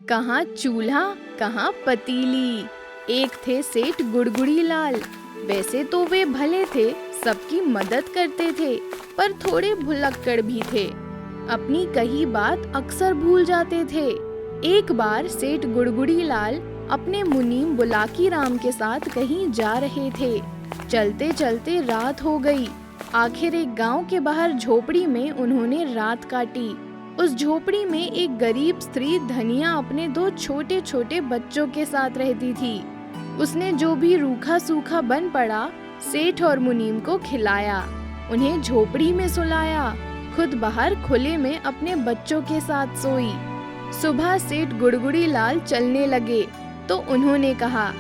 कहाँ चूल्हा कहाँ पतीली। एक थे सेठ गुड़गुड़ी लाल। वैसे तो वे भले थे, सबकी मदद करते थे, पर थोड़े भुलक्कड़ भी थे। अपनी कही बात अक्सर भूल जाते थे। एक बार सेठ गुड़गुड़ी लाल अपने मुनीम बुलाकी राम के साथ कहीं जा रहे थे। चलते चलते रात हो गई। आखिर एक गांव के बाहर झोपड़ी में उन्होंने रात काटी। उस झोपड़ी में एक गरीब स्त्री धनिया अपने दो छोटे छोटे बच्चों के साथ रहती थी। उसने जो भी रूखा सूखा बन पड़ा सेठ और मुनीम को खिलाया, उन्हें झोपड़ी में सुलाया, खुद बाहर खुले में अपने बच्चों के साथ सोई। सुबह सेठ गुड़गुड़ी लाल चलने लगे तो उन्होंने कहा,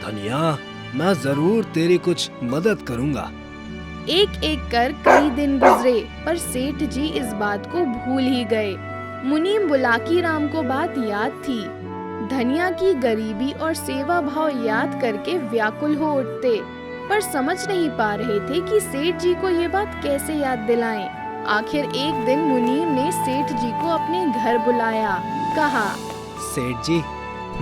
धनिया, मैं जरूर तेरी कुछ मदद करूंगा। एक एक कर कई दिन गुजरे, पर सेठ जी इस बात को भूल ही गए। मुनीम बुलाकी राम को बात याद थी। धनिया की गरीबी और सेवा भाव याद करके व्याकुल हो उठते, पर समझ नहीं पा रहे थे कि सेठ जी को ये बात कैसे याद दिलाएं। आखिर एक दिन मुनीम ने सेठ जी को अपने घर बुलाया। कहा, सेठ जी,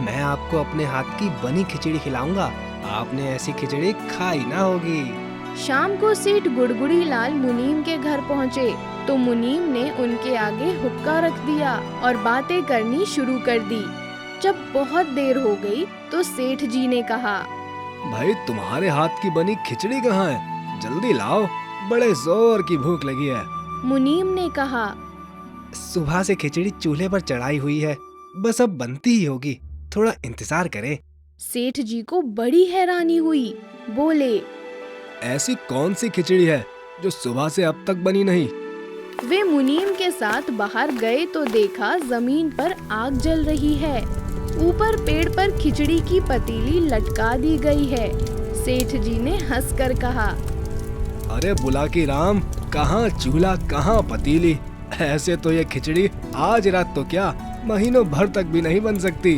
मैं आपको अपने हाथ की बनी खिचड़ी खिलाऊंगा। आपने ऐसी खिचड़ी खाई ना होगी। शाम को सेठ गुड़गुड़ी लाल मुनीम के घर पहुँचे तो मुनीम ने उनके आगे हुक्का रख दिया और बातें करनी शुरू कर दी। जब बहुत देर हो गई तो सेठ जी ने कहा, भाई, तुम्हारे हाथ की बनी खिचड़ी कहाँ है? जल्दी लाओ, बड़े जोर की भूख लगी है। मुनीम ने कहा, सुबह से खिचड़ी चूल्हे पर चढ़ाई हुई है, बस अब बनती ही होगी, थोड़ा इंतजार करें। सेठ जी को बड़ी हैरानी हुई। बोले, ऐसी कौन सी खिचड़ी है जो सुबह से अब तक बनी नहीं? वे मुनीम के साथ बाहर गए तो देखा जमीन पर आग जल रही है। ऊपर पेड़ पर खिचड़ी की पतीली लटका दी गई है। सेठ जी ने हंसकर कहा, अरे बुलाकी राम, कहाँ चूल्हा कहाँ पतीली। ऐसे तो ये खिचड़ी आज रात तो क्या, महीनों भर तक भी नहीं बन सकती।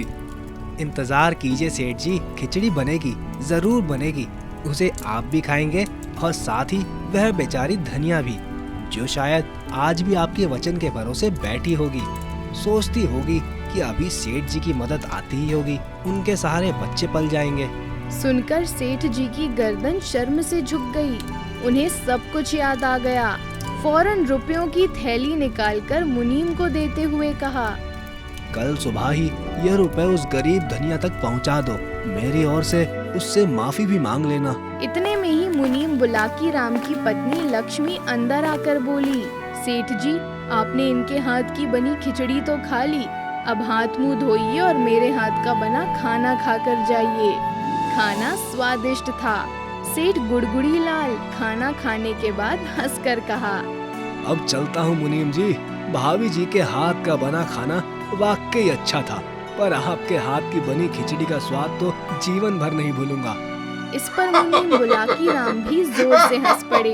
इंतजार कीजिए सेठ जी, खिचड़ी बनेगी, जरूर बनेगी। उसे आप भी खाएंगे और साथ ही वह बेचारी धनिया भी, जो शायद आज भी आपके वचन के भरोसे बैठी होगी। सोचती होगी कि अभी सेठ जी की मदद आती ही होगी, उनके सहारे बच्चे पल जाएंगे। सुनकर सेठ जी की गर्दन शर्म से झुक गई। उन्हें सब कुछ याद आ गया। फौरन रुपयों की थैली निकालकर मुनीम को देते हुए कहा, कल सुबह ही यह रुपए उस गरीब धनिया तक पहुंचा दो। मेरी ओर से उससे माफी भी मांग लेना। इतने में ही मुनीम बुलाकी राम की पत्नी लक्ष्मी अंदर आकर बोली, सेठ जी, आपने इनके हाथ की बनी खिचड़ी तो खा ली, अब हाथ मुंह धोइए और मेरे हाथ का बना खाना खाकर जाइए। खाना स्वादिष्ट था। सेठ गुड़गुड़ी लाल खाना खाने के बाद हंसकर कहा, अब चलता हूँ मुनीम जी, भाभी जी के हाथ का बना खाना वाकई अच्छा था, पर आपके हाथ की बनी खिचड़ी का स्वाद तो जीवन भर नहीं भूलूंगा। इस पर मुनीम बुलाकी राम भी जोर से हंस पड़े।